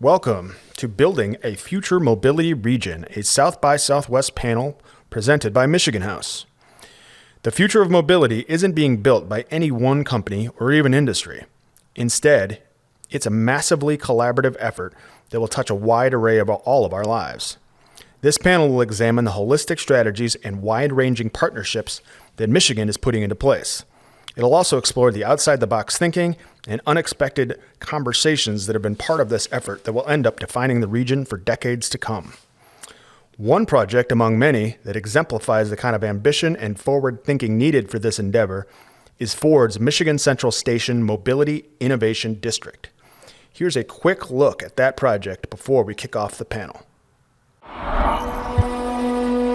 Welcome to Building a Future Mobility Region, a South by Southwest panel presented by Michigan House. The future of mobility isn't being built by any one company or even industry. Instead, it's a massively collaborative effort that will touch a wide array of all of our lives. This panel will examine the holistic strategies and wide-ranging partnerships that Michigan is putting into place. It'll also explore the outside-the-box thinking and unexpected conversations that have been part of this effort that will end up defining the region for decades to come. One project among many that exemplifies the kind of ambition and forward thinking needed for this endeavor is Ford's Michigan Central Station Mobility Innovation District. Here's a quick look at that project before we kick off the panel.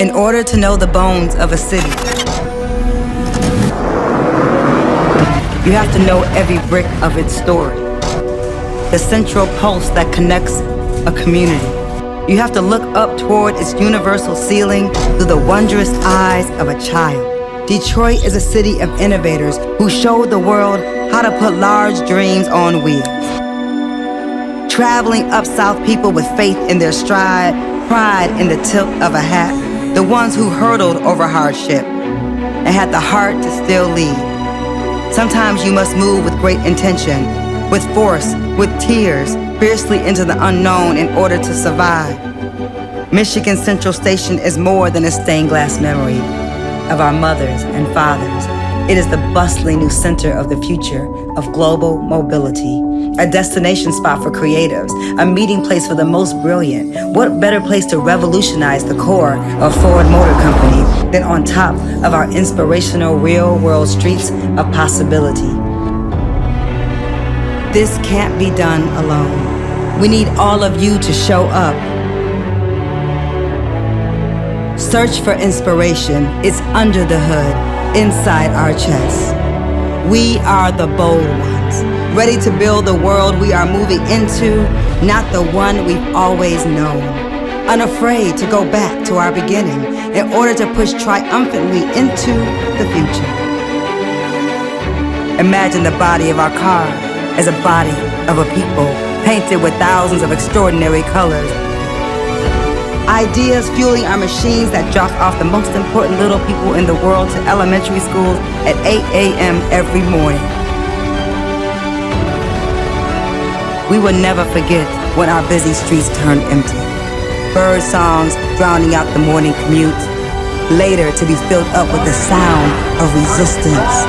In order to know the bones of a city, you have to know every brick of its story, the central pulse that connects a community. You have to look up toward its universal ceiling through the wondrous eyes of a child. Detroit is a city of innovators who showed the world how to put large dreams on wheels. Traveling up south people with faith in their stride, pride in the tilt of a hat, the ones who hurdled over hardship and had the heart to still lead. Sometimes you must move with great intention, with force, with tears, fiercely into the unknown in order to survive. Michigan Central Station is more than a stained glass memory of our mothers and fathers. It is the bustling new center of the future of global mobility, a destination spot for creatives, a meeting place for the most brilliant. What better place to revolutionize the core of Ford Motor Company than on top of our inspirational real-world streets of possibility? This can't be done alone. We need all of you to show up. Search for inspiration. It's under the hood, inside our chests. We are the bold ones, ready to build the world we are moving into, not the one we've always known. Unafraid to go back to our beginning in order to push triumphantly into the future. Imagine the body of our car as a body of a people, painted with thousands of extraordinary colors. Ideas fueling our machines that drop off the most important little people in the world to elementary schools at 8 a.m. every morning. We will never forget when our busy streets turned empty. Bird songs drowning out the morning commute, later to be filled up with the sound of resistance.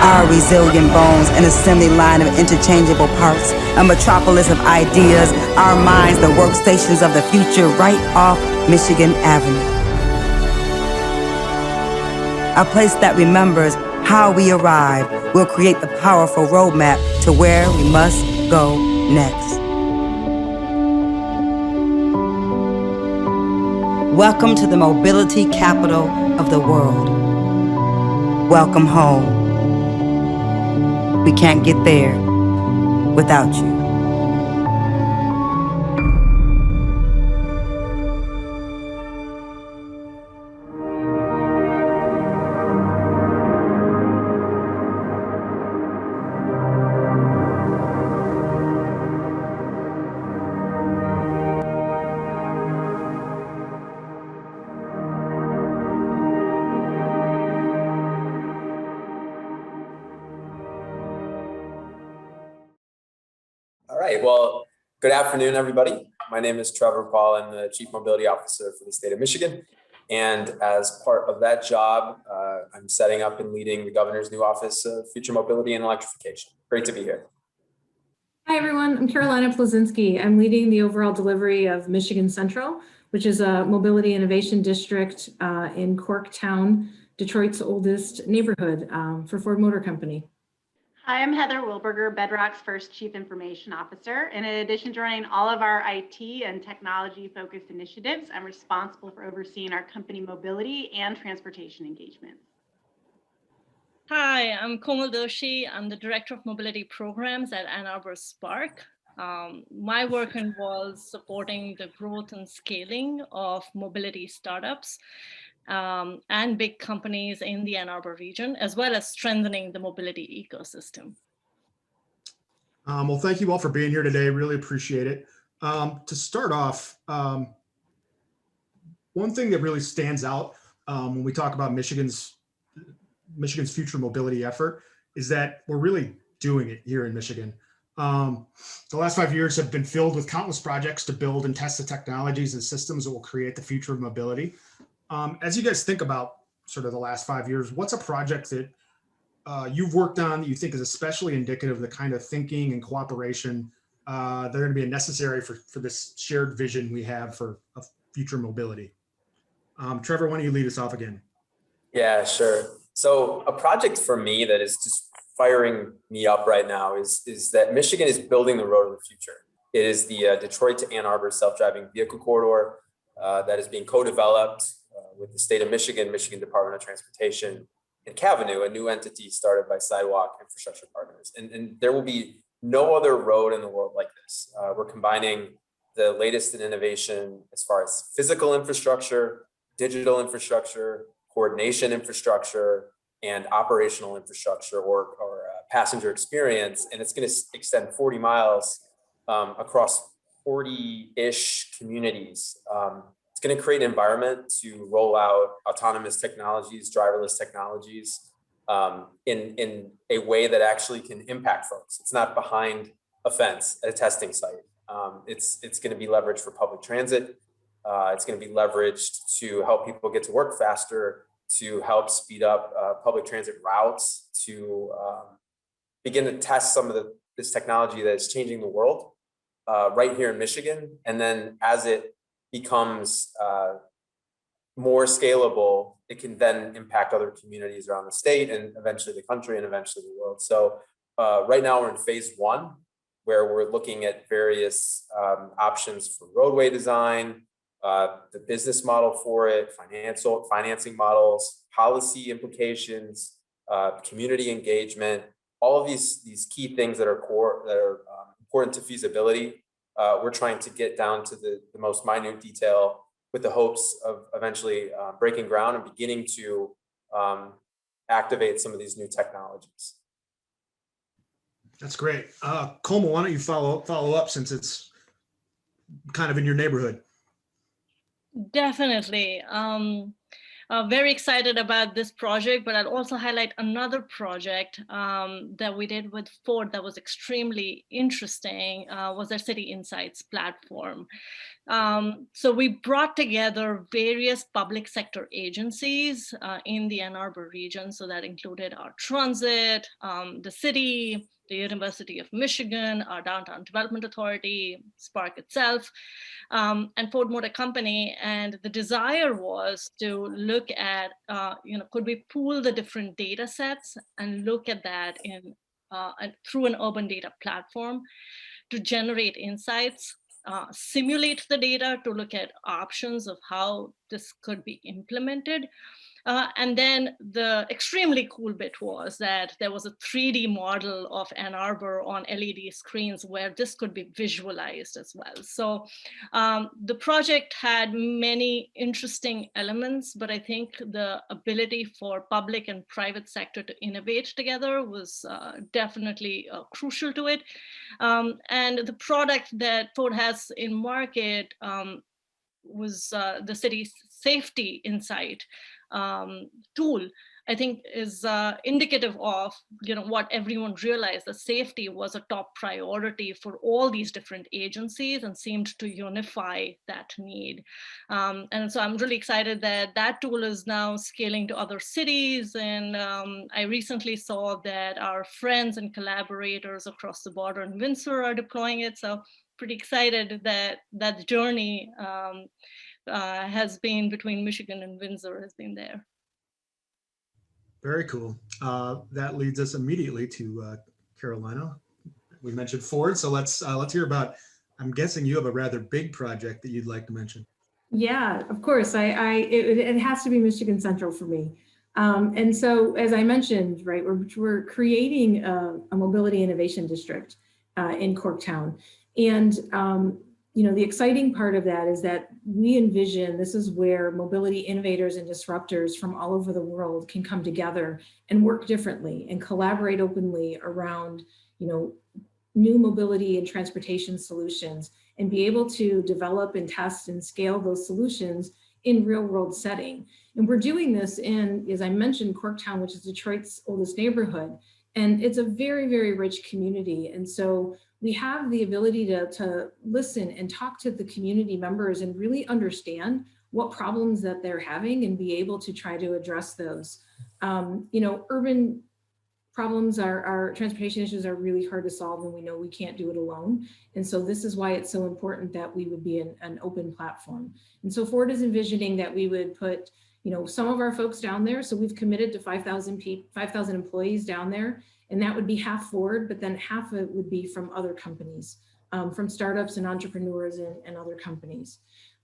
Our resilient bones, an assembly line of interchangeable parts, a metropolis of ideas, our minds, the workstations of the future right off Michigan Avenue. A place that remembers how we arrived will create the powerful roadmap to where we must go next. Welcome to the mobility capital of the world. Welcome home. We can't get there without you. Well, good afternoon, everybody. My name is Trevor Paul. I'm the Chief Mobility Officer for the state of Michigan. And as part of that job, I'm setting up and leading the governor's new office of future mobility and electrification. Great to be here. Hi, everyone. I'm Carolina Plazinski. I'm leading the overall delivery of Michigan Central, which is a mobility innovation district in Corktown, Detroit's oldest neighborhood for Ford Motor Company. Hi, I'm Heather Wilberger, Bedrock's first Chief Information Officer. And in addition to running all of our IT and technology-focused initiatives, I'm responsible for overseeing our company mobility and transportation engagements. Hi, I'm Komal Doshi. I'm the Director of Mobility Programs at Ann Arbor Spark. My work involves supporting the growth and scaling of mobility startups and big companies in the Ann Arbor region, as well as strengthening the mobility ecosystem. Well, thank you all for being here today. Really appreciate it. To start off, one thing that really stands out when we talk about Michigan's future mobility effort is that we're really doing it here in Michigan. The last 5 years have been filled with countless projects to build and test the technologies and systems that will create the future of mobility. As you guys think about sort of the last 5 years, what's a project that you've worked on that you think is especially indicative of the kind of thinking and cooperation that are going to be necessary for this shared vision we have for future mobility? Trevor, why don't you lead us off again? Yeah, sure. So a project for me that is just firing me up right now is that Michigan is building the road of the future. It is the Detroit to Ann Arbor self-driving vehicle corridor that is being co-developed with the state of Michigan, Michigan Department of Transportation, and Cavenue, a new entity started by Sidewalk Infrastructure Partners. And there will be no other road in the world like this. We're combining the latest in innovation as far as physical infrastructure, digital infrastructure, coordination infrastructure, and operational infrastructure or passenger experience. And it's going to extend 40 miles across 40-ish communities. It's going to create an environment to roll out autonomous technologies, driverless technologies in a way that actually can impact folks. It's not behind a fence at a testing site. It's going to be leveraged for public transit. It's going to be leveraged to help people get to work faster, to help speed up public transit routes, to begin to test some of this technology that is changing the world right here in Michigan. And then as it becomes more scalable, it can then impact other communities around the state and eventually the country and eventually the world. So right now we're in phase one, where we're looking at various options for roadway design, the business model for it, financing models, policy implications, community engagement, all of these key things that are core, that are important to feasibility. We're trying to get down to the most minute detail with the hopes of eventually breaking ground and beginning to activate some of these new technologies. That's great. Coleman, why don't you follow up since it's kind of in your neighborhood? Definitely. Very excited about this project, but I'll also highlight another project that we did with Ford that was extremely interesting, was our City Insights platform. So we brought together various public sector agencies in the Ann Arbor region. So that included our transit, the city, the University of Michigan, our Downtown Development Authority, Spark itself, and Ford Motor Company. And the desire was to look at, could we pool the different data sets and look at that through an urban data platform to generate insights, simulate the data to look at options of how this could be implemented. And then the extremely cool bit was that there was a 3D model of Ann Arbor on LED screens where this could be visualized as well. So the project had many interesting elements, but I think the ability for public and private sector to innovate together was definitely crucial to it. And the product that Ford has in market was the city's safety insight tool, I think is indicative of what everyone realized, that safety was a top priority for all these different agencies and seemed to unify that need. And so I'm really excited that that tool is now scaling to other cities. And I recently saw that our friends and collaborators across the border in Windsor are deploying it. So pretty excited that that journey has been between Michigan and Windsor has been there. Very cool. That leads us immediately to Carolina. We mentioned Ford, so let's hear about. I'm guessing you have a rather big project that you'd like to mention. Yeah, of course. It has to be Michigan Central for me. And so, as I mentioned, right, we're creating a mobility innovation district in Corktown, and the exciting part of that is that we envision this is where mobility innovators and disruptors from all over the world can come together and work differently and collaborate openly around, new mobility and transportation solutions and be able to develop and test and scale those solutions in real world setting. And we're doing this in, as I mentioned, Corktown, which is Detroit's oldest neighborhood. And it's a very, very rich community. And so we have the ability to listen and talk to the community members and really understand what problems that they're having and be able to try to address those. Urban problems our transportation issues are really hard to solve, and we know we can't do it alone. And so this is why it's so important that we would be an open platform. And so Ford is envisioning that we would put, some of our folks down there. So we've committed to 5,000 employees down there, and that would be half Ford, but then half of it would be from other companies, from startups and entrepreneurs and other companies.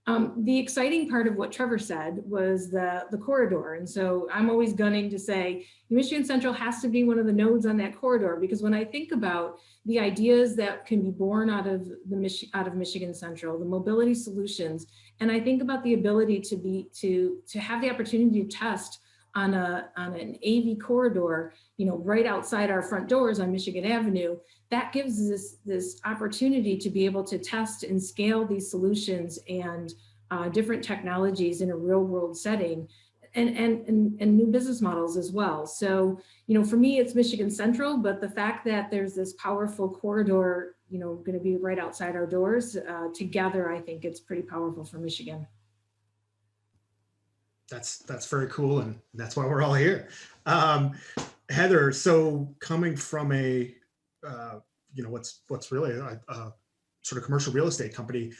The exciting part of what Trevor said was the corridor. And so I'm always gunning to say Michigan Central has to be one of the nodes on that corridor, because when I think about the ideas that can be born out of Michigan Central, the mobility solutions, and I think about the ability to have the opportunity to test on an AV corridor, right outside our front doors on Michigan Avenue, that gives this opportunity to be able to test and scale these solutions and different technologies in a real world setting, and new business models as well. So, for me, it's Michigan Central, but the fact that there's this powerful corridor, going to be right outside our doors, together, I think it's pretty powerful for Michigan. That's very cool, and that's why we're all here. Heather, so coming from a what's really a sort of commercial real estate company,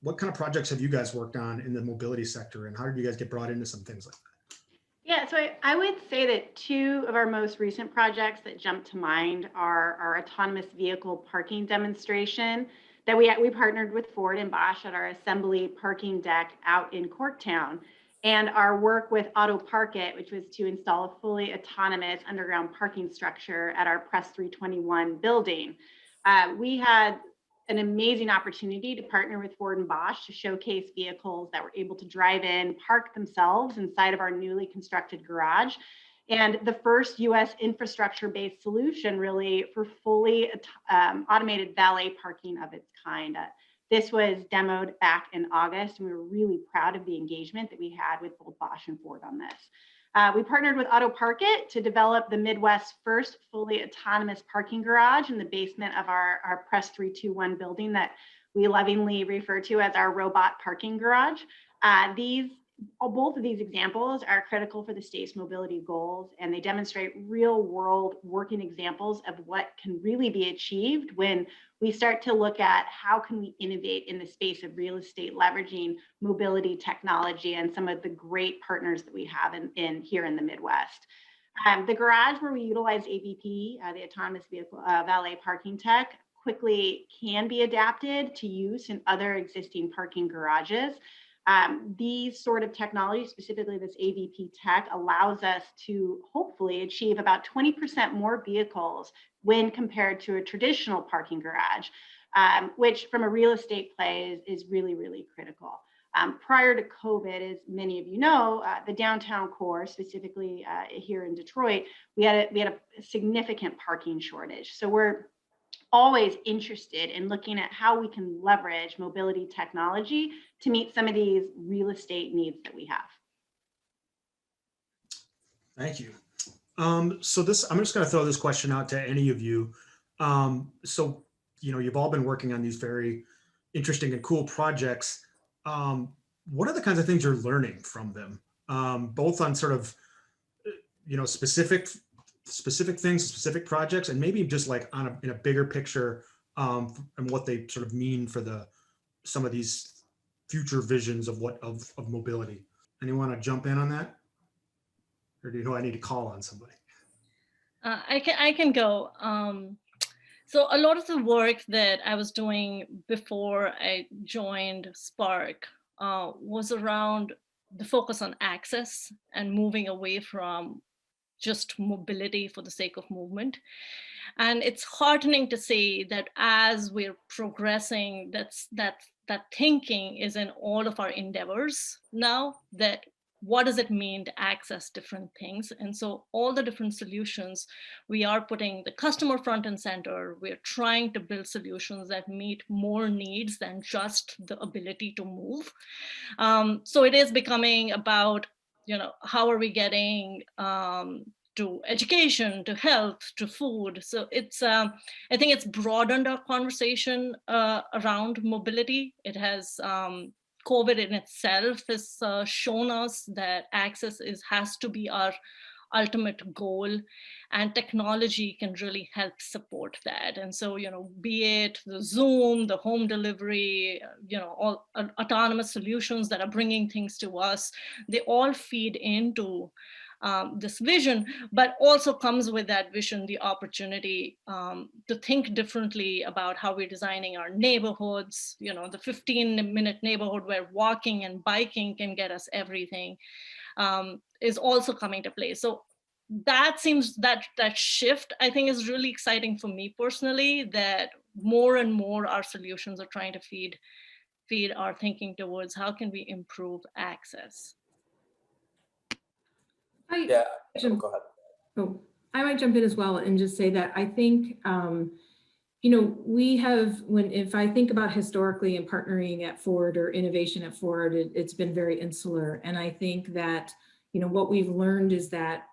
what kind of projects have you guys worked on in the mobility sector, and how did you guys get brought into some things like that? Yeah, so I would say that two of our most recent projects that jump to mind are our autonomous vehicle parking demonstration that we partnered with Ford and Bosch at our assembly parking deck out in Corktown, and our work with Auto Park It, which was to install a fully autonomous underground parking structure at our Press 321 building. We had an amazing opportunity to partner with Ford and Bosch to showcase vehicles that were able to drive in, park themselves inside of our newly constructed garage, and the first US infrastructure-based solution really for fully automated valet parking of its kind. This was demoed back in August, and we were really proud of the engagement that we had with both Bosch and Ford on this. We partnered with Auto Park It to develop the Midwest's first fully autonomous parking garage in the basement of our Press 321 building that we lovingly refer to as our robot parking garage. Both of these examples are critical for the state's mobility goals, and they demonstrate real world working examples of what can really be achieved when we start to look at how can we innovate in the space of real estate, leveraging mobility technology and some of the great partners that we have here in the Midwest. The garage where we utilize AVP, the autonomous vehicle valet parking tech, quickly can be adapted to use in other existing parking garages. These sort of technologies, specifically this AVP tech, allows us to hopefully achieve about 20% more vehicles when compared to a traditional parking garage, which from a real estate play is really, really critical. Prior to COVID, as many of you know, the downtown core, specifically here in Detroit, we had a significant parking shortage. So we're always interested in looking at how we can leverage mobility technology to meet some of these real estate needs that we have. Thank you. So I'm just going to throw this question out to any of you. So, you've all been working on these very interesting and cool projects. What are the kinds of things you're learning from them, both on sort of, specific things, specific projects, and maybe just like in a bigger picture, and what they sort of mean for some of these future visions of mobility. Anyone want to jump in on that? Or do you know I need to call on somebody? I can go. So a lot of the work that I was doing before I joined Spark was around the focus on access and moving away from just mobility for the sake of movement. And it's heartening to see that as we're progressing, that thinking is in all of our endeavors now, that what does it mean to access different things? And so all the different solutions, we are putting the customer front and center. We're trying to build solutions that meet more needs than just the ability to move. So it is becoming about, how are we getting to education, to health, to food. So it's, I think it's broadened our conversation around mobility. It has, COVID in itself has shown us that access has to be our ultimate goal, and technology can really help support that. And so, be it the Zoom, the home delivery, all autonomous solutions that are bringing things to us, they all feed into this vision, but also comes with that vision the opportunity to think differently about how we're designing our neighborhoods. The 15-minute neighborhood where walking and biking can get us everything is also coming to play. So that seems that shift, I think, is really exciting for me personally, that more and more our solutions are trying to feed our thinking towards how can we improve access. Yeah, go ahead. Oh, I might jump in as well and just say that I think, we have, if I think about historically and partnering at Ford or innovation at Ford, it's been very insular. And I think that, what we've learned is that,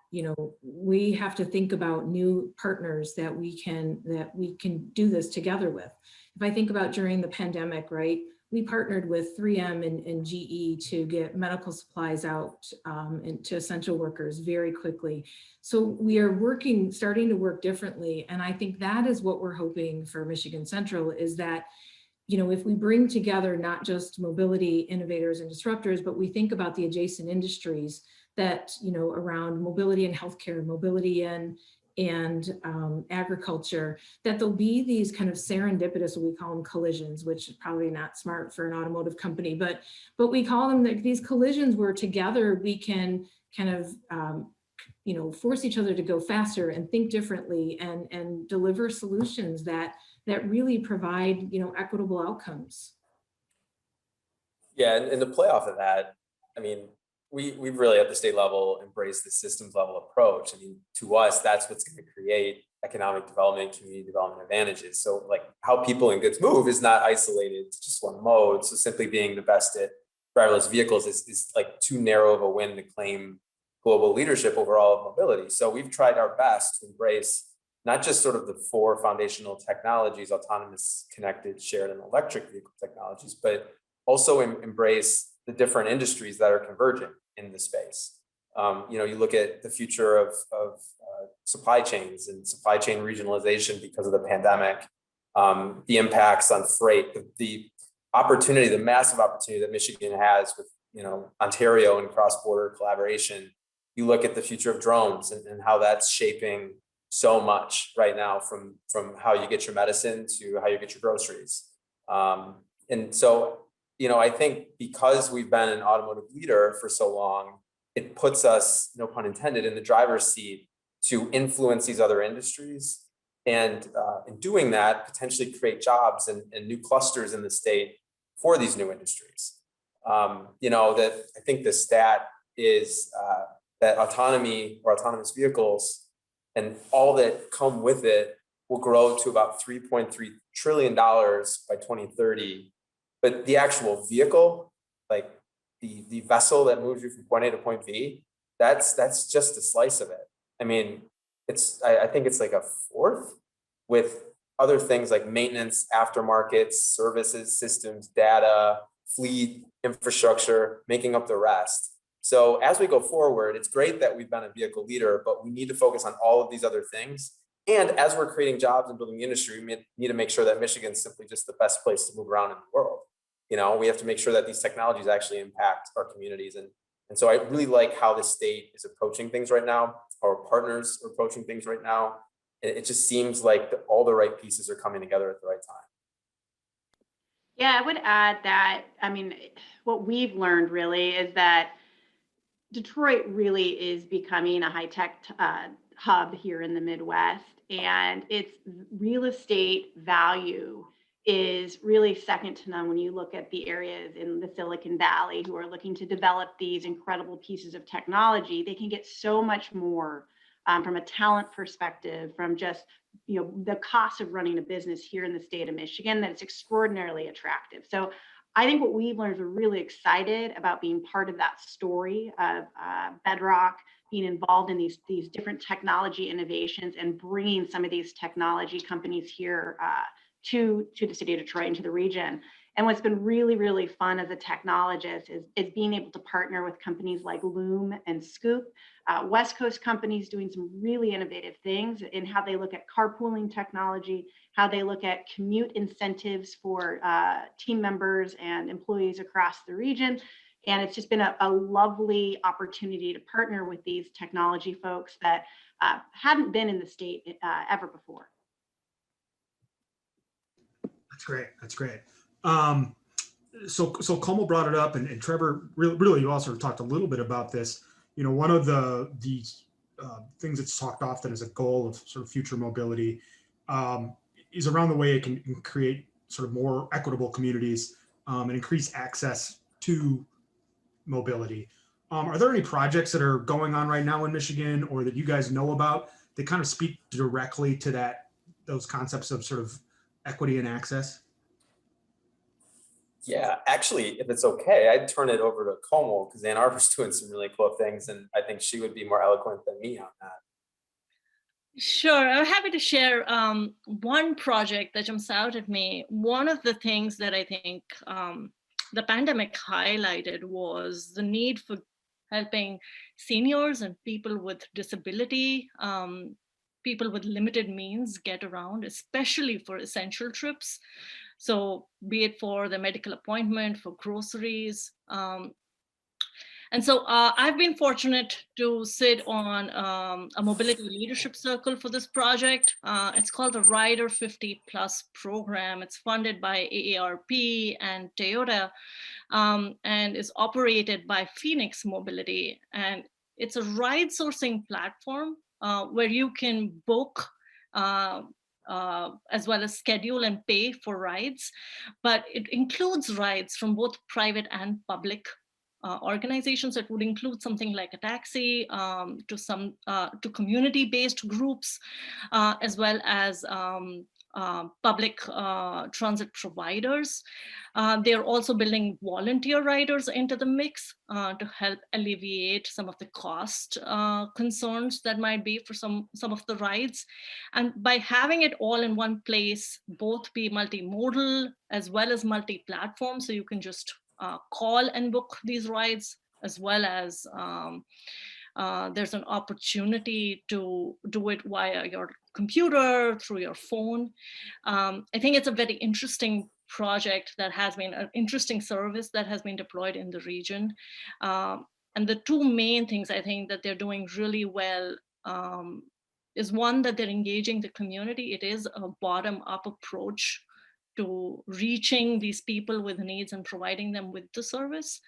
we have to think about new partners that we can do this together with. If I think about during the pandemic, right, we partnered with 3M and GE to get medical supplies out and to essential workers very quickly. So we are starting to work differently. And I think that is what we're hoping for Michigan Central, is that, if we bring together not just mobility innovators and disruptors, but we think about the adjacent industries that, around mobility and healthcare, mobility and agriculture, that there'll be these kind of serendipitous, we call them collisions, which is probably not smart for an automotive company, but we call them these collisions where together we can kind of, force each other to go faster and think differently and deliver solutions that really provide, equitable outcomes. Yeah, and to play off of that, I mean, we've really at the state level embraced the systems level approach. I mean, to us, that's what's going to create economic development, community development advantages. So like how people and goods move is not isolated to just one mode. So simply being the best at driverless vehicles is like too narrow of a win to claim global leadership over all of mobility. So we've tried our best to embrace not just sort of the 4 foundational technologies, autonomous, connected, shared, and electric vehicle technologies, but also embrace the different industries that are convergent in the space. You look at the future of supply chains and supply chain regionalization because of the pandemic, the impacts on freight, the opportunity, the massive opportunity that Michigan has with Ontario and cross-border collaboration. You look at the future of drones and how that's shaping so much right now, from how you get your medicine to how you get your groceries. And so, I think because we've been an automotive leader for so long, it puts us, no pun intended, in the driver's seat to influence these other industries. And in doing that, potentially create jobs and new clusters in the state for these new industries. That I think the stat is that autonomy or autonomous vehicles and all that come with it will grow to about $3.3 trillion by 2030. But the actual vehicle, like the vessel that moves you from point A to point B, that's just a slice of it. I mean, I think it's like a fourth, with other things like maintenance, aftermarket, services, systems, data, fleet, infrastructure, making up the rest. So as we go forward, it's great that we've been a vehicle leader, but we need to focus on all of these other things. And as we're creating jobs and building the industry, we need to make sure that Michigan's simply just the best place to move around in the world. We have to make sure that these technologies actually impact our communities. And so I really like how the state is approaching things right now. Our partners are approaching things right now. It just seems like all the right pieces are coming together at the right time. Yeah, I would add that, I mean, what we've learned really is that Detroit really is becoming a high-tech hub here in the Midwest, and its real estate value is really second to none when you look at the areas in the Silicon Valley who are looking to develop these incredible pieces of technology. They can get so much more from a talent perspective, from just the cost of running a business here in the state of Michigan, that it's extraordinarily attractive. So I think what we've learned, we're really excited about being part of that story of Bedrock, being involved in these different technology innovations and bringing some of these technology companies here to the city of Detroit and to the region. And what's been really, really fun as a technologist is being able to partner with companies like Loom and Scoop, West Coast companies doing some really innovative things in how they look at carpooling technology, how they look at commute incentives for team members and employees across the region. And it's just been a lovely opportunity to partner with these technology folks that hadn't been in the state ever before. That's great. That's great. So Como brought it up, and Trevor, really, you also talked a little bit about this. One of the things that's talked often as a goal of sort of future mobility is around the way it can create sort of more equitable communities and increase access to mobility. Are there any projects that are going on right now in Michigan, or that you guys know about, that kind of speak directly to those concepts of sort of equity and access? Yeah, actually, if it's okay, I'd turn it over to Como, because Ann Arbor's doing some really cool things, and I think she would be more eloquent than me on that. Sure, I'm happy to share one project that jumps out at me. One of the things that I think the pandemic highlighted was the need for helping seniors and people with disability, people with limited means get around, especially for essential trips. So be it for the medical appointment, for groceries. And so I've been fortunate to sit on a mobility leadership circle for this project. It's called the Rider 50 Plus program. It's funded by AARP and Toyota and is operated by Phoenix Mobility. And it's a ride sourcing platform where you can book as well as schedule and pay for rides, but it includes rides from both private and public organizations. It would include something like a taxi to community-based groups, as well as public transit providers. They're also building volunteer riders into the mix to help alleviate some of the cost concerns that might be for some of the rides. And by having it all in one place, both be multimodal as well as multi-platform, so you can just call and book these rides, as well as there's an opportunity to do it via your computer, through your phone. I think it's a very interesting project that has been an interesting service that has been deployed in the region. And the two main things I think that they're doing really well is one, that they're engaging the community. It is a bottom-up approach to reaching these people with needs and providing them with the service.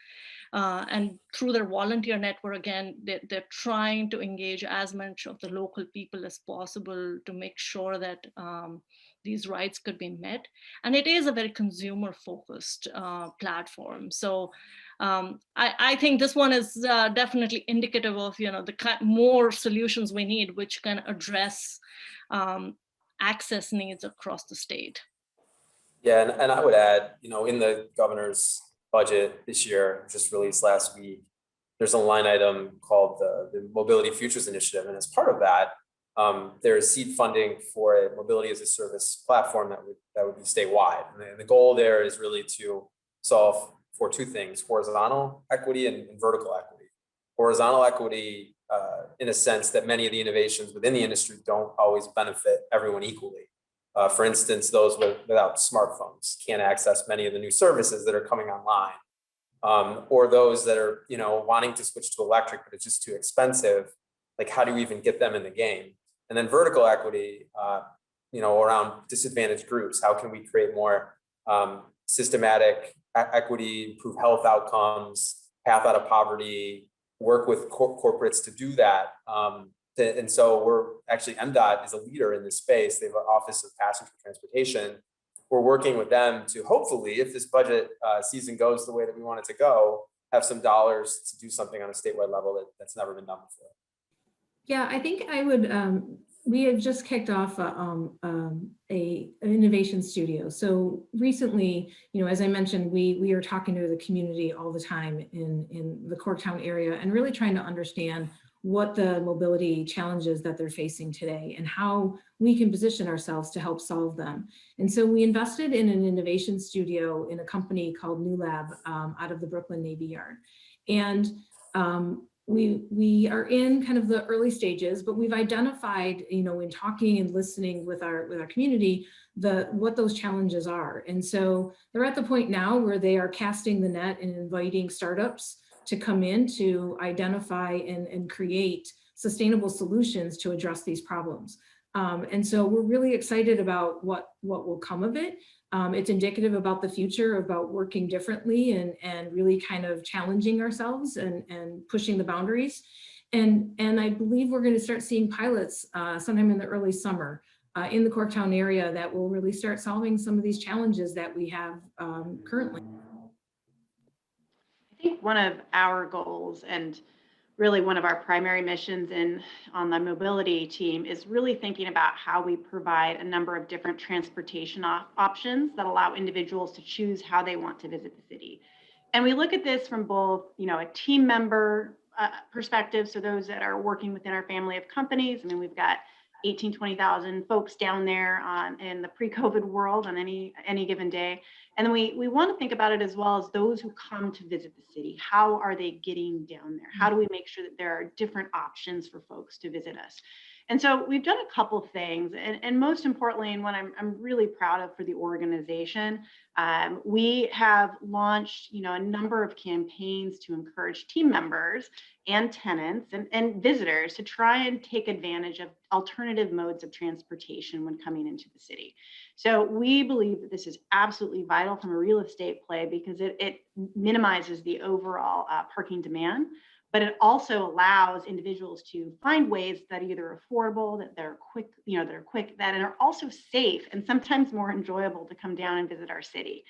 And through their volunteer network, again, they're trying to engage as much of the local people as possible to make sure that these rights could be met. And it is a very consumer-focused platform. So I think this one is definitely indicative of the more solutions we need, which can address access needs across the state. Yeah, and I would add, in the governor's budget this year, just released last week, there's a line item called the Mobility Futures Initiative. And as part of that, there is seed funding for a mobility as a service platform that would be statewide. And the goal there is really to solve for two things: horizontal equity and vertical equity. Horizontal equity, in a sense that many of the innovations within the industry don't always benefit everyone equally. For instance, those without smartphones can't access many of the new services that are coming online, or those that are, wanting to switch to electric, but it's just too expensive. Like, how do you even get them in the game? And then vertical equity, around disadvantaged groups. How can we create more systematic equity, improve health outcomes, path out of poverty, work with corporates to do that? And so MDOT is a leader in this space. They have an Office of Passenger Transportation, we're working with them to hopefully, if this budget season goes the way that we want it to go, have some dollars to do something on a statewide level that's never been done before. Yeah, I think I would, we have just kicked off an innovation studio. So recently, as I mentioned, we are talking to the community all the time in the Corktown area and really trying to understand what the mobility challenges that they're facing today and how we can position ourselves to help solve them. And so we invested in an innovation studio in a company called New Lab out of the Brooklyn Navy Yard. And we are in kind of the early stages, but we've identified, in talking and listening with our community, what those challenges are. And so they're at the point now where they are casting the net and inviting startups to come in to identify and create sustainable solutions to address these problems. And so we're really excited about what will come of it. It's indicative about the future, about working differently and really kind of challenging ourselves and pushing the boundaries. And I believe we're going to start seeing pilots sometime in the early summer in the Corktown area that will really start solving some of these challenges that we have currently. I think one of our goals and really one of our primary missions on the mobility team is really thinking about how we provide a number of different transportation options that allow individuals to choose how they want to visit the city. And we look at this from both, a team member perspective, so those that are working within our family of companies. I mean, we've got 18, 20,000 folks down there in the pre-COVID world on any given day. And then we want to think about it as well as those who come to visit the city. How are they getting down there? How do we make sure that there are different options for folks to visit us? And so we've done a couple of things, and most importantly, and what I'm really proud of for the organization, we have launched, a number of campaigns to encourage team members and tenants and visitors to try and take advantage of alternative modes of transportation when coming into the city. So we believe that this is absolutely vital from a real estate play because it minimizes the overall parking demand, but it also allows individuals to find ways that are either affordable, that they're quick, that are also safe and sometimes more enjoyable to come down and visit our city.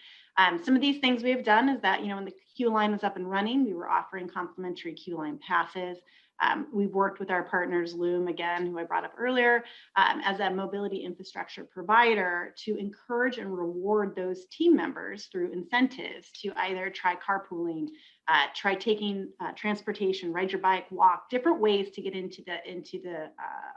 Some of these things we have done is that, when the queue line was up and running, we were offering complimentary queue line passes. We've worked with our partners, Loom, again, who I brought up earlier, as a mobility infrastructure provider to encourage and reward those team members through incentives to either try carpooling, try taking transportation, ride your bike, walk, different ways to get into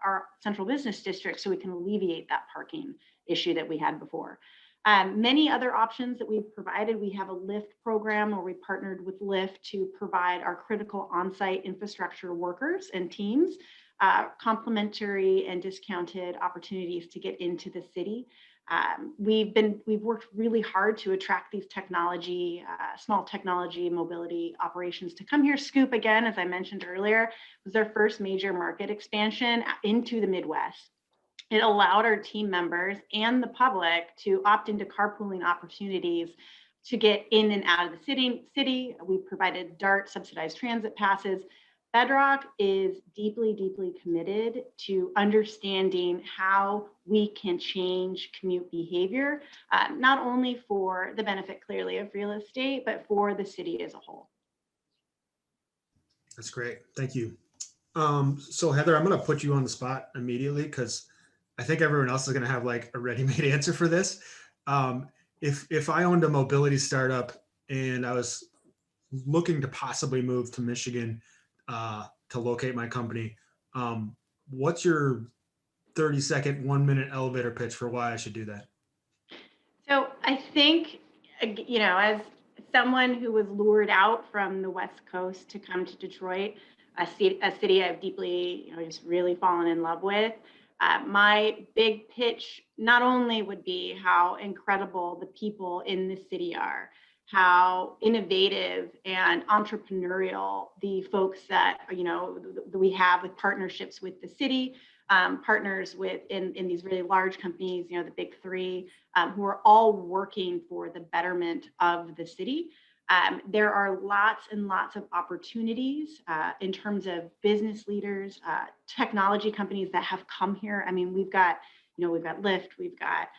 our central business district so we can alleviate that parking issue that we had before. Many other options that we've provided. We have a Lyft program where we partnered with Lyft to provide our critical on-site infrastructure workers and teams complimentary and discounted opportunities to get into the city. We've worked really hard to attract these small technology mobility operations to come here. Scoop, again, as I mentioned earlier, was their first major market expansion into the Midwest. It allowed our team members and the public to opt into carpooling opportunities to get in and out of the city. We provided DART subsidized transit passes. Bedrock is deeply, deeply committed to understanding how we can change commute behavior, not only for the benefit clearly of real estate, but for the city as a whole. That's great. Thank you. So Heather, I'm going to put you on the spot immediately because I think everyone else is going to have like a ready-made answer for this. If I owned a mobility startup and I was looking to possibly move to Michigan to locate my company, what's your 30-second, 1-minute elevator pitch for why I should do that? So I think, as someone who was lured out from the West Coast to come to Detroit, a city I've deeply, just really fallen in love with, my big pitch not only would be how incredible the people in the city are, how innovative and entrepreneurial the folks that we have with partnerships with the city, partners with in these really large companies, the big three, who are all working for the betterment of the city. There are lots and lots of opportunities in terms of business leaders, technology companies that have come here. I mean, we've got Lyft, we've got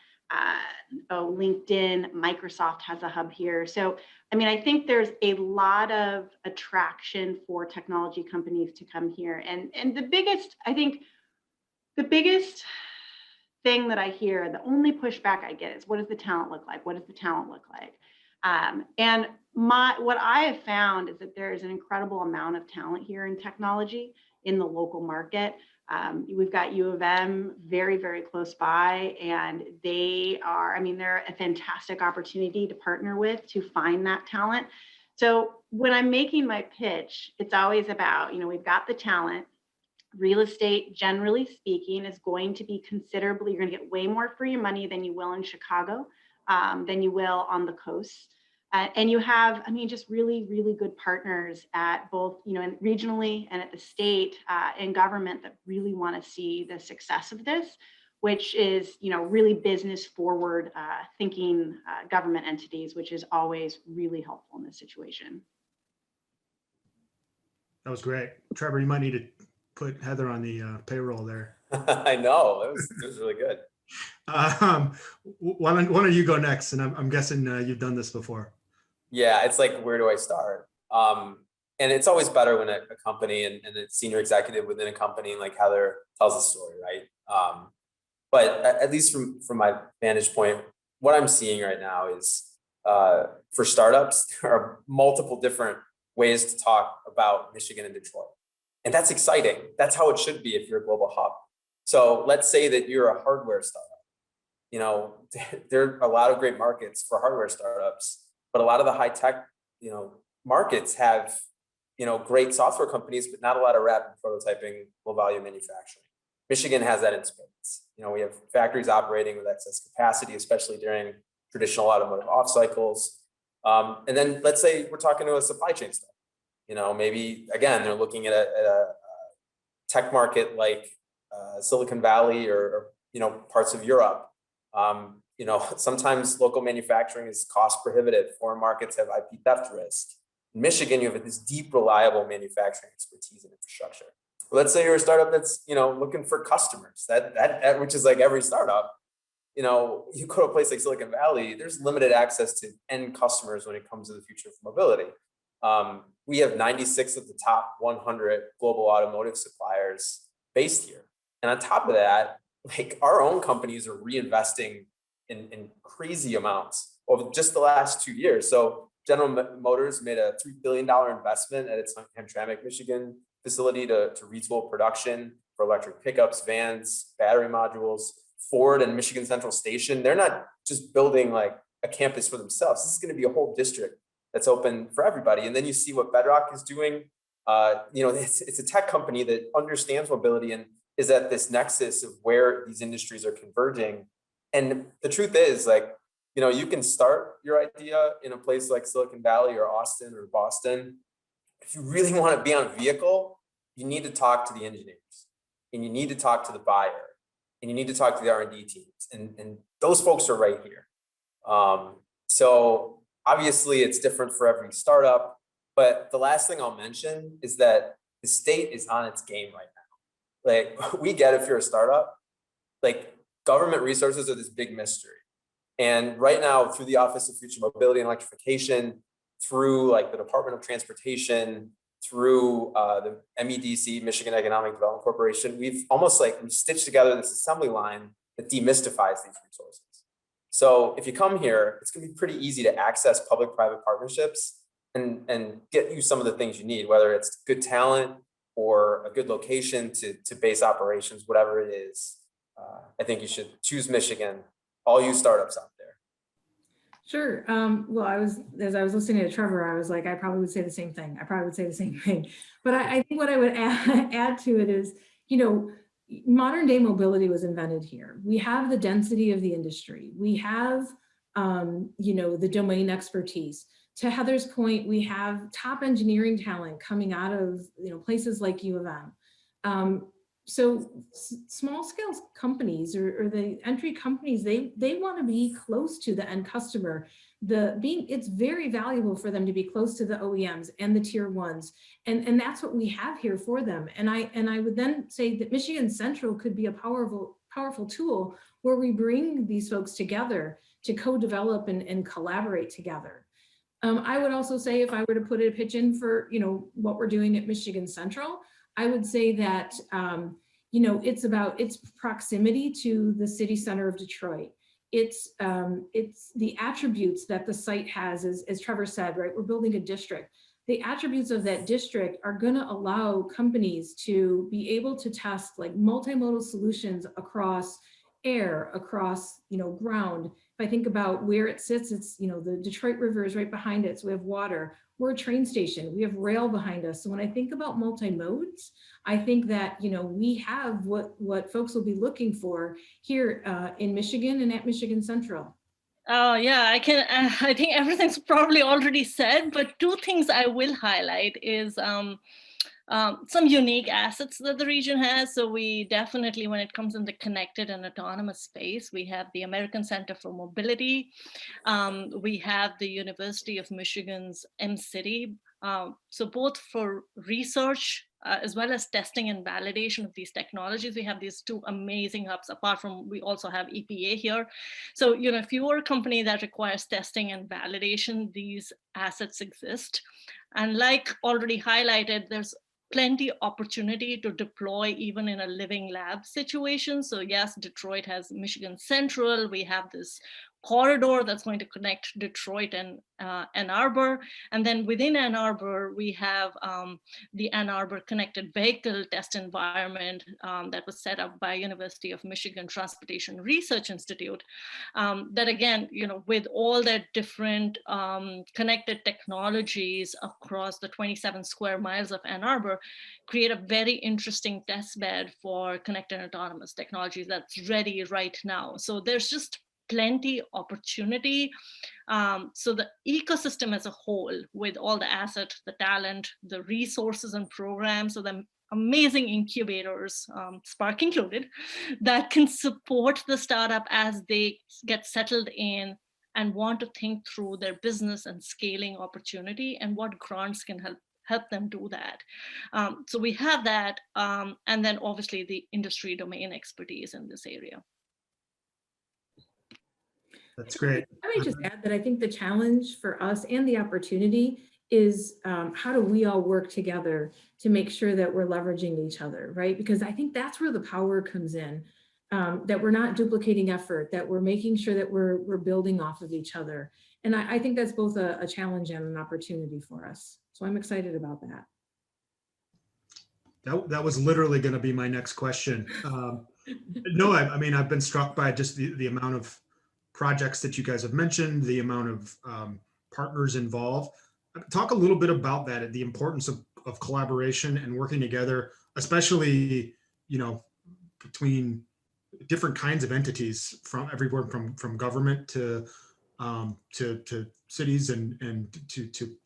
LinkedIn, Microsoft has a hub here. So, I mean, I think there's a lot of attraction for technology companies to come here. And the biggest, I think, the biggest thing that I hear, the only pushback I get is, what does the talent look like? What does the talent look like? And what I have found is that there is an incredible amount of talent here in technology in the local market. We've got U of M very, very close by, and they are, I mean, they're a fantastic opportunity to partner with to find that talent. So when I'm making my pitch, it's always about, we've got the talent. Real estate, generally speaking, is going to be considerably, you're going to get way more for your money than you will in Chicago, than you will on the coast. And you have, I mean, just really, really good partners at both, and regionally and at the state and government that really want to see the success of this, which is, really business forward thinking government entities, which is always really helpful in this situation. That was great. Trevor, you might need to put Heather on the payroll there. I know, it was really good. Why don't you go next? And I'm guessing you've done this before. Yeah, it's like, where do I start? And it's always better when a company and a senior executive within a company like Heather tells a story, right? But at least from my vantage point, what I'm seeing right now is for startups, there are multiple different ways to talk about Michigan and Detroit. And that's exciting. That's how it should be if you're a global hub. So let's say that you're a hardware startup. There are a lot of great markets for hardware startups, but a lot of the high tech, markets have, great software companies, but not a lot of rapid prototyping, low volume manufacturing. Michigan has that in spades. We have factories operating with excess capacity, especially during traditional automotive off cycles. And then let's say we're talking to a supply chain startup. Maybe again, they're looking at a tech market like Silicon Valley or parts of Europe. Sometimes local manufacturing is cost prohibitive. Foreign markets have IP theft risk. In Michigan, you have this deep, reliable manufacturing expertise and infrastructure. Well, let's say you're a startup that's looking for customers. That which is like every startup. You go to a place like Silicon Valley, there's limited access to end customers when it comes to the future of mobility. We have 96 of the top 100 global automotive suppliers based here. And on top of that, like, our own companies are reinvesting in crazy amounts over just the last 2 years. So General Motors made a $3 billion investment at its Hamtramck, Michigan facility to retool production for electric pickups, vans, battery modules. Ford and Michigan Central Station, they're not just building like a campus for themselves. This is going to be a whole district that's open for everybody. And then you see what Bedrock is doing. It's a tech company that understands mobility and is at this nexus of where these industries are converging. And the truth is, like, you can start your idea in a place like Silicon Valley or Austin or Boston. If you really want to be on a vehicle, you need to talk to the engineers and you need to talk to the buyer. And you need to talk to the R&D teams, and those folks are right here. So obviously it's different for every startup, but the last thing I'll mention is that the state is on its game right now. Like, we get, if you're a startup, like, government resources are this big mystery. And right now, through the Office of Future Mobility and Electrification, through like the Department of Transportation, through the MEDC, Michigan Economic Development Corporation, we've stitched together this assembly line that demystifies these resources. So if you come here, it's going to be pretty easy to access public-private partnerships and get you some of the things you need, whether it's good talent or a good location to base operations, whatever it is. I think you should choose Michigan, all you startups out there. Sure. Well, as I was listening to Trevor, I was like, I probably would say the same thing. But I think what I would add to it is, modern day mobility was invented here. We have the density of the industry. We have, the domain expertise. To Heather's point, we have top engineering talent coming out of, places like U of M. So small scale companies or the entry companies, they want to be close to the end customer. It's very valuable for them to be close to the OEMs and the tier ones. And that's what we have here for them. And I would then say that Michigan Central could be a powerful tool where we bring these folks together to co-develop and collaborate together. I would also say, if I were to put a pitch in for, what we're doing at Michigan Central, I would say that, it's about its proximity to the city center of Detroit. It's the attributes that the site has, as Trevor said, right? We're building a district. The attributes of that district are going to allow companies to be able to test like multimodal solutions across air, across, ground. If I think about where it sits, it's, the Detroit River is right behind it. So we have water. We're a train station. We have rail behind us. So when I think about multi-modes, I think that, we have what folks will be looking for here in Michigan and at Michigan Central. Oh, yeah, I think everything's probably already said, but two things I will highlight is some unique assets that the region has. So we definitely, when it comes in the connected and autonomous space, we have the American Center for Mobility. We have the University of Michigan's M-City. So both for research as well as testing and validation of these technologies, we have these two amazing hubs. Apart from, we also have EPA here. So, if you are a company that requires testing and validation, these assets exist. And like already highlighted, there's plenty opportunity to deploy even in a living lab situation. So yes, Detroit has Michigan Central. We have this corridor that's going to connect Detroit and Ann Arbor. And then within Ann Arbor, we have the Ann Arbor Connected Vehicle Test Environment that was set up by University of Michigan Transportation Research Institute. That again, with all their different connected technologies across the 27 square miles of Ann Arbor, create a very interesting test bed for connected autonomous technologies that's ready right now. So there's just plenty opportunity. So the ecosystem as a whole, with all the assets, the talent, the resources and programs, so the amazing incubators, Spark included, that can support the startup as they get settled in and want to think through their business and scaling opportunity and what grants can help them do that. So we have that, and then obviously the industry domain expertise in this area. That's great. Let me just add that I think the challenge for us and the opportunity is how do we all work together to make sure that we're leveraging each other, right? Because I think that's where the power comes in, that we're not duplicating effort, that we're making sure that we're building off of each other. And I think that's both a challenge and an opportunity for us. So I'm excited about that. That was literally going to be my next question. No, I mean, I've been struck by just the amount of projects that you guys have mentioned, the amount of partners involved. Talk a little bit about that, the importance of collaboration and working together, especially, between different kinds of entities, from everywhere from government to cities and to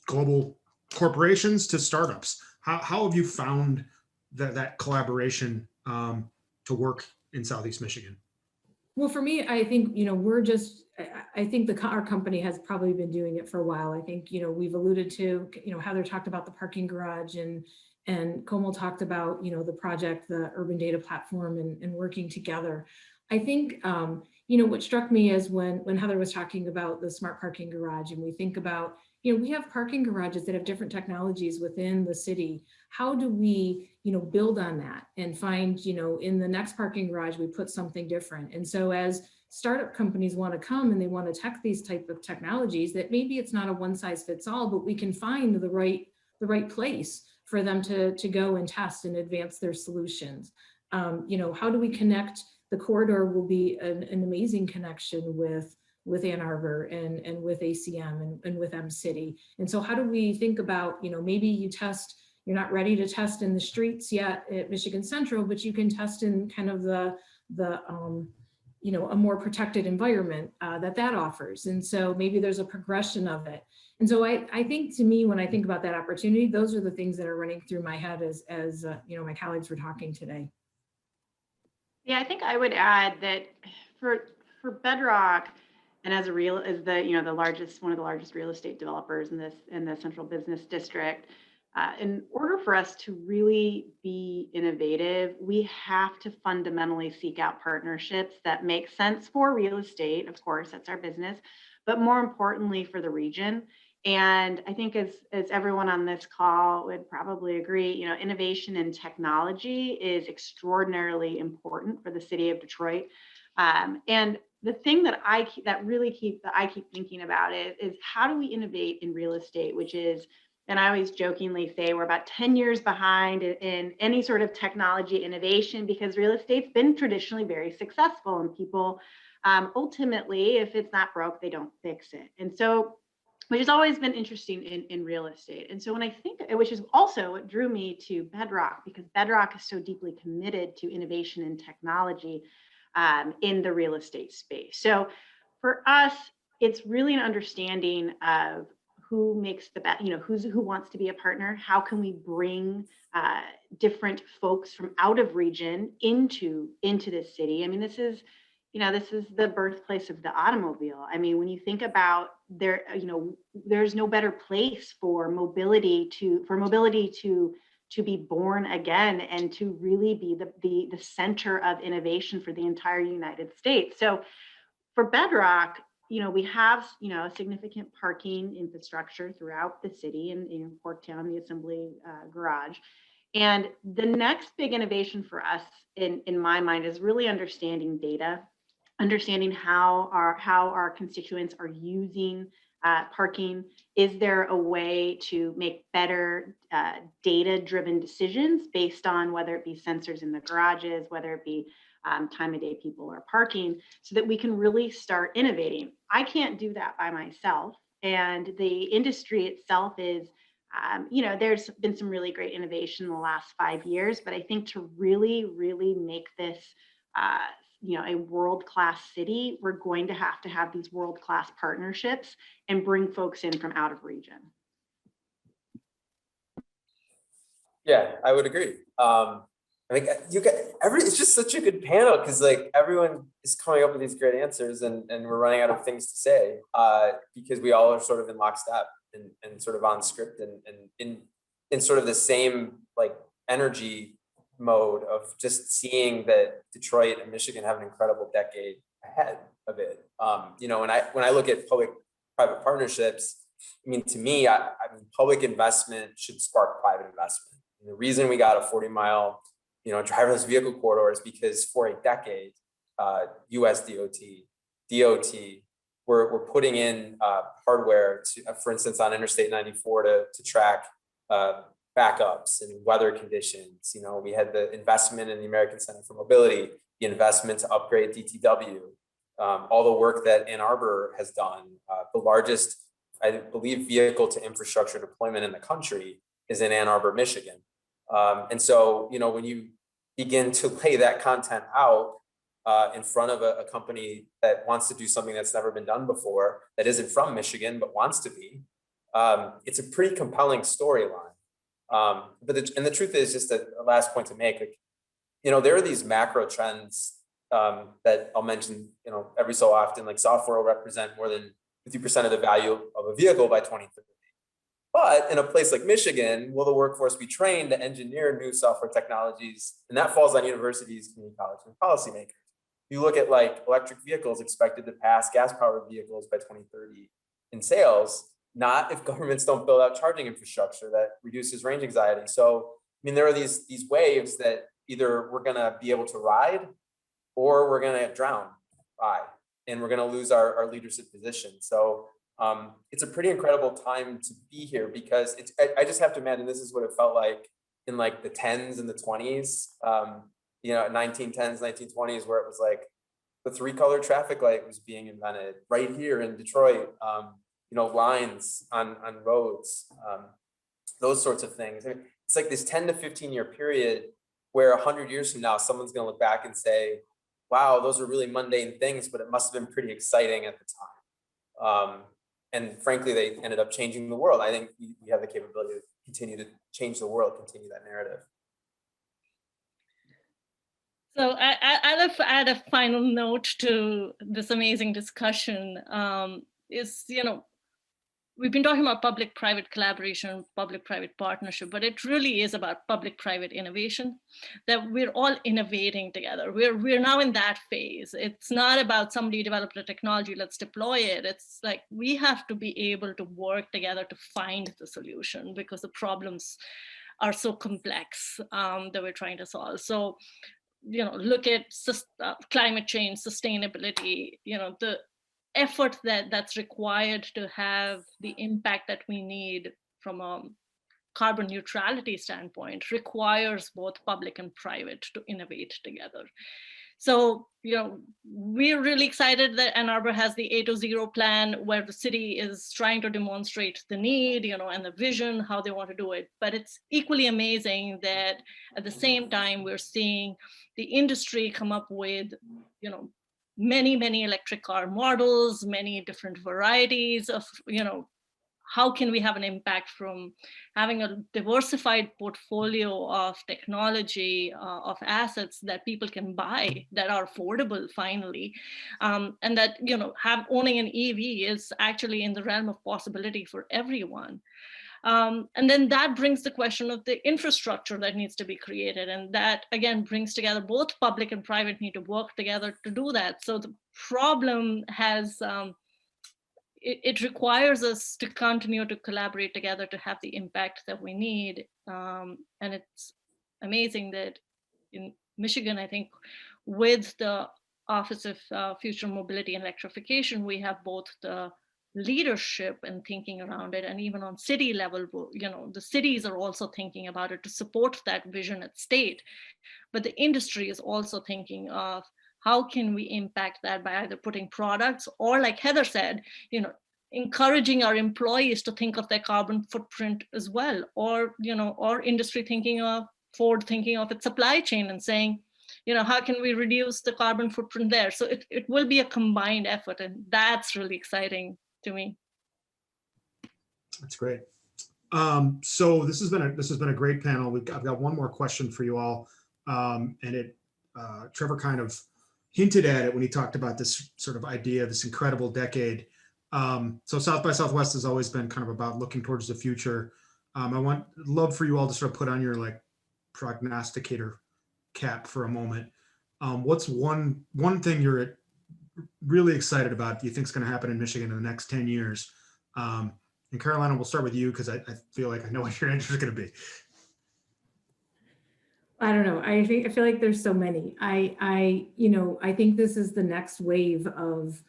global corporations to startups. How have you found that collaboration to work in Southeast Michigan? Well, for me, I think, I think our company has probably been doing it for a while. I think, we've alluded to, Heather talked about the parking garage and Komal talked about, the project, the urban data platform and working together. I think, what struck me is when Heather was talking about the smart parking garage, and we think about, we have parking garages that have different technologies within the city. How do we, build on that and find, in the next parking garage, we put something different. And so as startup companies want to come and they want to tech these type of technologies, that maybe it's not a one size fits all, but we can find the right place for them to go and test and advance their solutions. How do we connect? The corridor will be an amazing connection with Ann Arbor and with ACM and with M-City. And so how do we think about, maybe you're not ready to test in the streets yet at Michigan Central, but you can test in kind of the a more protected environment that offers. And so maybe there's a progression of it. And so I think, to me, when I think about that opportunity, those are the things that are running through my head as my colleagues were talking today. Yeah, I think I would add that for Bedrock, and as one of the largest real estate developers in the central business district, in order for us to really be innovative, we have to fundamentally seek out partnerships that make sense for real estate. Of course, that's our business, but more importantly for the region. And I think as everyone on this call would probably agree, you know, innovation in technology is extraordinarily important for the city of Detroit. And the thing that I keep thinking about is how do we innovate in real estate, which is, and I always jokingly say we're about 10 years behind in any sort of technology innovation because real estate's been traditionally very successful and people ultimately, if it's not broke, they don't fix it. And so, which has always been interesting in real estate. And so when I think, which is also what drew me to Bedrock, because Bedrock is so deeply committed to innovation and technology in the real estate space. So for us, it's really an understanding of who makes the best, you know, who wants to be a partner. How can we bring different folks from out of region into this city? I mean, this is the birthplace of the automobile. I mean, when you think about there, you know, there's no better place for mobility to be born again and to really be the center of innovation for the entire United States. So for Bedrock, you know, we have, you know, a significant parking infrastructure throughout the city and in Corktown, the Assembly Garage. And the next big innovation for us in my mind is really understanding data, understanding how our constituents are using parking. Is there a way to make better data-driven decisions based on whether it be sensors in the garages, whether it be time of day people are parking, so that we can really start innovating? I can't do that by myself. And the industry itself is, you know, there's been some really great innovation in the last 5 years, but I think to really, really make this, you know, a world-class city, we're going to have these world-class partnerships and bring folks in from out of region. Yeah, I would agree. I think it's just such a good panel because like everyone is coming up with these great answers and we're running out of things to say because we all are sort of in lockstep and sort of on script and in sort of the same like energy mode of just seeing that Detroit and Michigan have an incredible decade ahead of it. You know, when I look at public-private partnerships, I mean, to me, I mean, public investment should spark private investment. And the reason we got a 40-mile, you know, driverless vehicle corridor is because for a decade, US DOT were putting in hardware to, for instance, on Interstate 94 to track backups and weather conditions. You know, we had the investment in the American Center for Mobility, the investment to upgrade DTW, all the work that Ann Arbor has done. The largest, I believe, vehicle to infrastructure deployment in the country is in Ann Arbor, Michigan. And so, you know, when you begin to lay that content out in front of a company that wants to do something that's never been done before, that isn't from Michigan, but wants to be, it's a pretty compelling storyline. But the truth is, just a last point to make, like, you know, there are these macro trends that I'll mention, you know, every so often, like software will represent more than 50% of the value of a vehicle by 2030. But in a place like Michigan, will the workforce be trained to engineer new software technologies? And that falls on universities, community colleges, and policymakers. You look at like electric vehicles expected to pass gas-powered vehicles by 2030 in sales, not if governments don't build out charging infrastructure that reduces range anxiety. So, I mean, there are these waves that either we're gonna be able to ride or we're gonna drown by, and we're gonna lose our leadership position. So it's a pretty incredible time to be here because I just have to imagine this is what it felt like in like the 10s and the 20s, you know, 1910s, 1920s, where it was like the 3-color traffic light was being invented right here in Detroit, you know, lines on roads, those sorts of things. I mean, it's like this 10 to 15 year period where 100 years from now, someone's going to look back and say, wow, those are really mundane things, but it must have been pretty exciting at the time. And frankly, they ended up changing the world. I think we have the capability to continue to change the world, continue that narrative. So I'll add a final note to this amazing discussion. Is, you know, we've been talking about public-private collaboration, public-private partnership, but it really is about public-private innovation, that we're all innovating together. We're now in that phase. It's not about somebody developed a technology, let's deploy it. It's like we have to be able to work together to find the solution because the problems are so complex that we're trying to solve. So, look at climate change, sustainability, the effort that's required to have the impact that we need from a carbon neutrality standpoint requires both public and private to innovate together. So, we're really excited that Ann Arbor has the 820 plan where the city is trying to demonstrate the need, and the vision, how they want to do it. But it's equally amazing that at the same time, we're seeing the industry come up with, many, many electric car models, many different varieties of, how can we have an impact from having a diversified portfolio of technology, of assets that people can buy that are affordable finally, and that, owning an EV is actually in the realm of possibility for everyone. And then that brings the question of the infrastructure that needs to be created. And that, again, brings together both public and private need to work together to do that. So the problem has, it requires us to continue to collaborate together to have the impact that we need. And it's amazing that in Michigan, I think with the Office of Future Mobility and Electrification, we have both the leadership and thinking around it, and even on city level, the cities are also thinking about it to support that vision at state. But the industry is also thinking of how can we impact that by either putting products or, like Heather said, encouraging our employees to think of their carbon footprint as well, or or industry thinking of Ford thinking of its supply chain and saying, how can we reduce the carbon footprint there? So it will be a combined effort, and that's really exciting to me. That's great. So this has been a great panel. I've got one more question for you all, and Trevor kind of hinted at it when he talked about this sort of idea, this incredible decade. So South by Southwest has always been kind of about looking towards the future. I love for you all to sort of put on your prognosticator cap for a moment. What's one thing you're really excited about, do you think is going to happen in Michigan in the next 10 years? And Carolina, we'll start with you because I feel like I know what your answer is going to be. I don't know. I feel like there's so many. I think this is the next wave of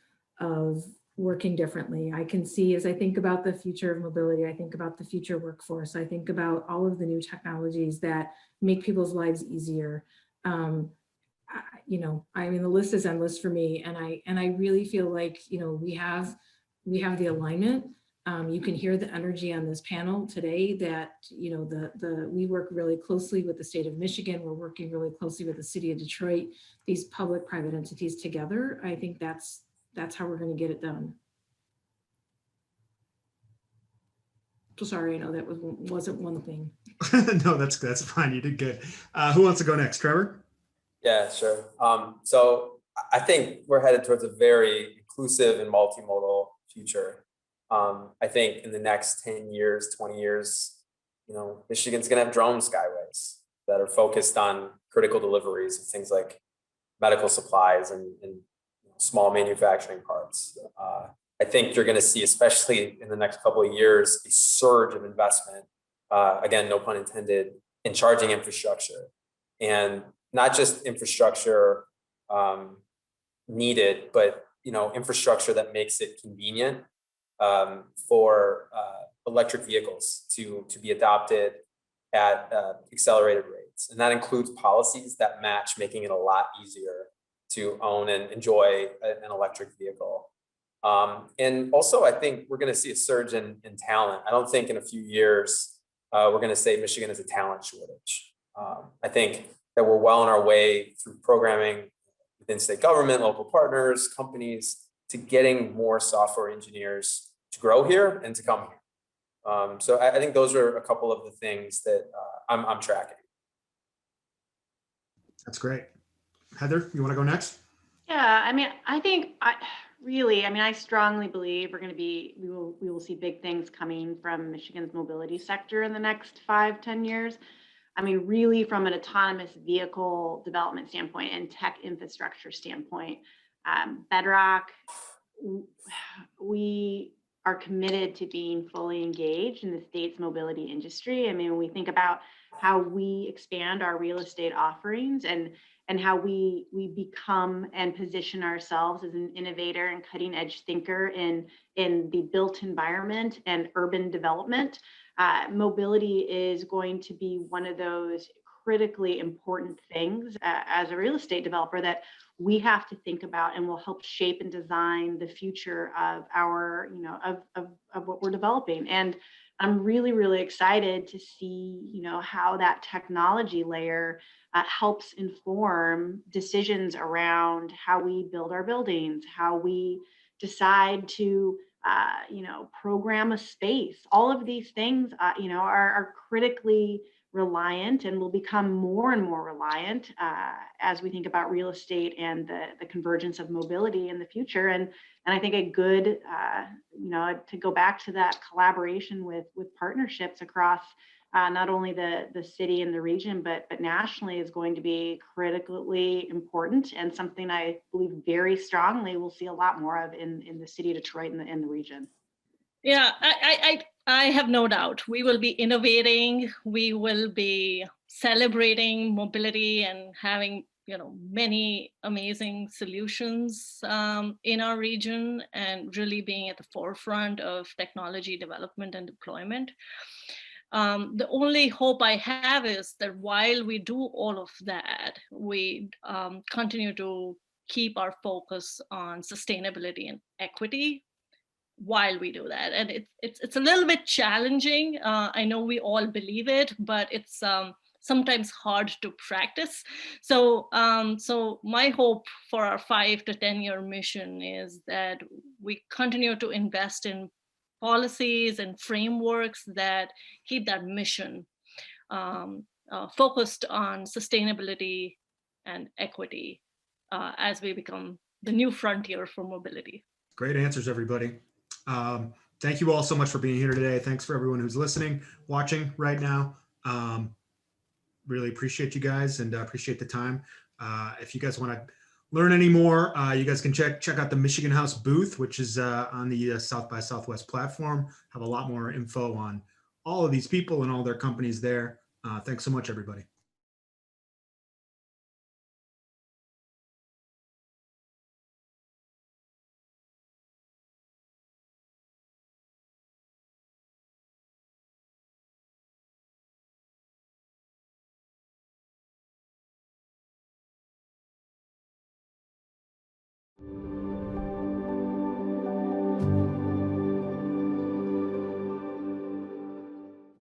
working differently. I can see, as I think about the future of mobility, I think about the future workforce. I think about all of the new technologies that make people's lives easier. The list is endless for me, and I really feel like we have the alignment. You can hear the energy on this panel today that we work really closely with the state of Michigan. We're working really closely with the city of Detroit. These public-private entities together. I think that's how we're going to get it done. So sorry, I know that wasn't one thing. No, that's fine. You did good. Who wants to go next, Trevor? Yeah, sure. So I think we're headed towards a very inclusive and multimodal future. I think in the next 10 years, 20 years, Michigan's going to have drone skyways that are focused on critical deliveries of things like medical supplies and small manufacturing parts. I think you're going to see, especially in the next couple of years, a surge of investment, again, no pun intended, in charging infrastructure. And not just infrastructure needed, but infrastructure that makes it convenient for electric vehicles to be adopted at accelerated rates. And that includes policies that match making it a lot easier to own and enjoy an electric vehicle. And also, I think we're going to see a surge in talent. I don't think in a few years, we're going to say Michigan has a talent shortage. I think that we're well on our way through programming within state government, local partners, companies, to getting more software engineers to grow here and to come here. So I think those are a couple of the things that I'm tracking. That's great. Heather, you want to go next? Yeah, I think really, I mean, I strongly believe we will see big things coming from Michigan's mobility sector in the next 5-10 years. I mean, really from an autonomous vehicle development standpoint and tech infrastructure standpoint, Bedrock, we are committed to being fully engaged in the state's mobility industry. I mean, when we think about how we expand our real estate offerings and how we become and position ourselves as an innovator and cutting edge thinker in the built environment and urban development, mobility is going to be one of those critically important things as a real estate developer that we have to think about and will help shape and design the future of our, of what we're developing. And I'm really, really excited to see, how that technology layer helps inform decisions around how we build our buildings, how we decide to, program a space. All of these things, are critically reliant and will become more and more reliant as we think about real estate and the convergence of mobility in the future. And I think a good, to go back to that collaboration with partnerships across not only the city and the region, but nationally is going to be critically important and something I believe very strongly we'll see a lot more of in the city of Detroit and in the region. Yeah, I have no doubt we will be innovating. We will be celebrating mobility and having many amazing solutions in our region and really being at the forefront of technology development and deployment. The only hope I have is that while we do all of that, we continue to keep our focus on sustainability and equity while we do that. And it's a little bit challenging. I know we all believe it, but it's sometimes hard to practice. So my hope for our 5 to 10 year mission is that we continue to invest in policies and frameworks that keep that mission focused on sustainability and equity as we become the new frontier for mobility. Great answers, everybody. Thank you all so much for being here today. Thanks for everyone who's listening, watching right now. Really appreciate you guys and appreciate the time. If you guys want to learn any more, you guys can check out the Michigan House booth, which is on the South by Southwest platform. Have a lot more info on all of these people and all their companies there. Thanks so much, everybody.